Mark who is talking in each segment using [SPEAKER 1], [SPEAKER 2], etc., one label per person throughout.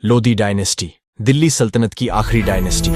[SPEAKER 1] Lodi dynasty, Delhi सल्तनत की आखिरी डायनेस्टी।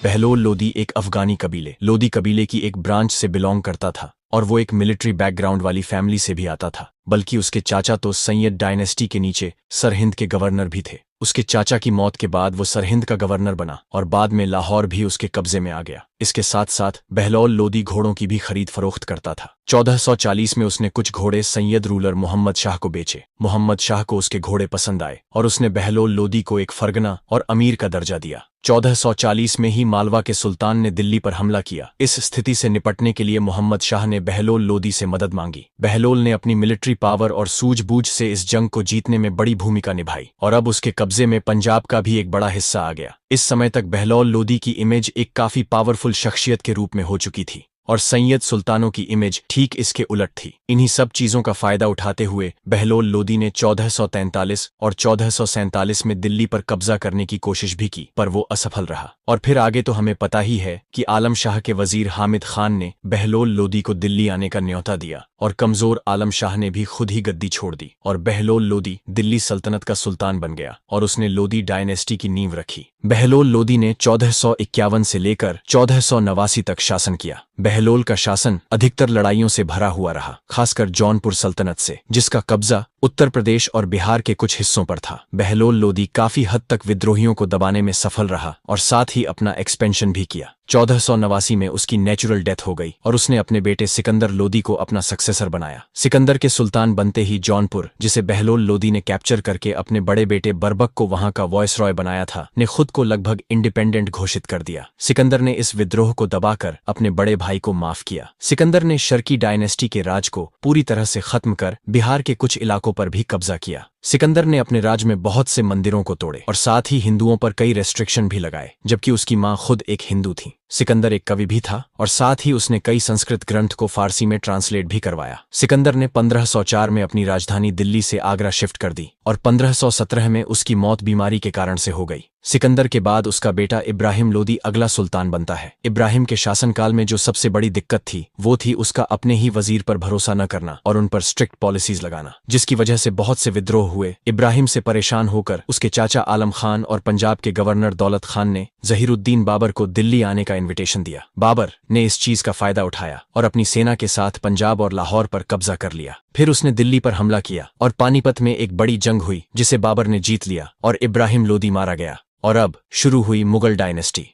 [SPEAKER 1] बहलोल लोदी एक अफगानी कबीले लोदी कबीले की एक ब्रांच से बिलोंग करता था और वो एक मिलिट्री बैकग्राउंड वाली फैमिली से भी आता था। बल्कि उसके चाचा तो सैयद डायनेस्टी के नीचे सरहिंद के गवर्नर भी थे। उसके चाचा की मौत के बाद वो सरहिंद का गवर्नर बना और बाद में लाहौर भी उसके कब्जे में आ गया। इसके साथ साथ बहलोल लोदी घोड़ों की भी खरीद फरोख्त करता था। 1440 में उसने कुछ घोड़े सैयद रूलर मोहम्मद शाह को बेचे। मोहम्मद शाह को उसके घोड़े पसंद आए और उसने बहलोल लोदी को एक फरगना और अमीर का दर्जा दिया। 1440 में ही मालवा के सुल्तान ने दिल्ली पर हमला किया। इस स्थिति से निपटने के लिए मोहम्मद शाह ने बहलोल लोदी से मदद मांगी। बहलोल ने अपनी मिलिट्री पावर और सूझबूझ से इस जंग को जीतने में बड़ी भूमिका निभाई और अब उसके कब्जे में पंजाब का भी एक बड़ा हिस्सा आ गया। इस समय तक बहलोल लोदी की इमेज एक काफी पावरफुल शख्सियत के रूप में हो चुकी थी और सैयद सुल्तानों की इमेज ठीक इसके उलट थी। इन्हीं सब चीजों का फायदा उठाते हुए बहलोल लोदी ने 1443 और 1447 में दिल्ली पर कब्जा करने की कोशिश भी की, पर वो असफल रहा। और फिर आगे तो हमें पता ही है कि आलम शाह के वजीर हामिद खान ने बहलोल लोदी को दिल्ली आने का न्योता दिया और कमजोर आलम शाह ने भी खुद ही गद्दी छोड़ दी और बहलोल लोदी दिल्ली सल्तनत का सुल्तान बन गया और उसने लोदी डायनेस्टी की नींव रखी। बहलोल लोदी ने 1451 से लेकर 1489 तक शासन किया। बहलोल का शासन अधिकतर लड़ाइयों से भरा हुआ रहा, खासकर जौनपुर सल्तनत से, जिसका कब्जा उत्तर प्रदेश और बिहार के कुछ हिस्सों पर था। बहलोल लोदी काफी हद तक विद्रोहियों को दबाने में सफल रहा और साथ ही अपना एक्सपेंशन भी किया। 1489 में उसकी नेचुरल डेथ हो गई और उसने अपने बेटे सिकंदर लोदी को अपना सक्सेसर बनाया। सिकंदर के सुल्तान बनते ही जौनपुर, जिसे बहलोल लोदी ने कैप्चर करके अपने बड़े बेटे बरबक को वहां का वॉयसरॉय बनाया था, ने खुद को लगभग इंडिपेंडेंट घोषित कर दिया। सिकंदर ने इस विद्रोह को दबाकर अपने बड़े भाई को माफ किया। सिकंदर ने शर्की डायनेस्टी के राज को पूरी तरह से खत्म कर बिहार के कुछ इलाकों पर भी कब्जा किया। सिकंदर ने अपने राज में बहुत से मंदिरों को तोड़े और साथ ही हिंदुओं पर कई रेस्ट्रिक्शन भी लगाए, जबकि उसकी मां खुद एक हिंदू थी। सिकंदर एक कवि भी था और साथ ही उसने कई संस्कृत ग्रंथ को फारसी में ट्रांसलेट भी करवाया। सिकंदर ने 1504 में अपनी राजधानी दिल्ली से आगरा शिफ्ट कर दी और 1517 में उसकी मौत बीमारी के कारण से हो गई। सिकंदर के बाद उसका बेटा इब्राहिम लोदी अगला सुल्तान बनता है। इब्राहिम के शासनकाल में जो सबसे बड़ी दिक्कत थी वो थी उसका अपने ही वजीर पर भरोसा न करना और उन पर स्ट्रिक्ट पॉलिसीज लगाना, जिसकी वजह से बहुत से विद्रोह हुए। इब्राहिम से परेशान होकर उसके चाचा आलम खान और पंजाब के गवर्नर दौलत खान ने जहीरुद्दीन बाबर को दिल्ली आने का इन्विटेशन दिया। बाबर ने इस चीज का फायदा उठाया और अपनी सेना के साथ पंजाब और लाहौर पर कब्जा कर लिया। फिर उसने दिल्ली पर हमला किया और पानीपत में एक बड़ी जंग हुई जिसे बाबर ने जीत लिया और इब्राहिम लोदी मारा गया। और अब शुरू हुई मुगल डायनेस्टी।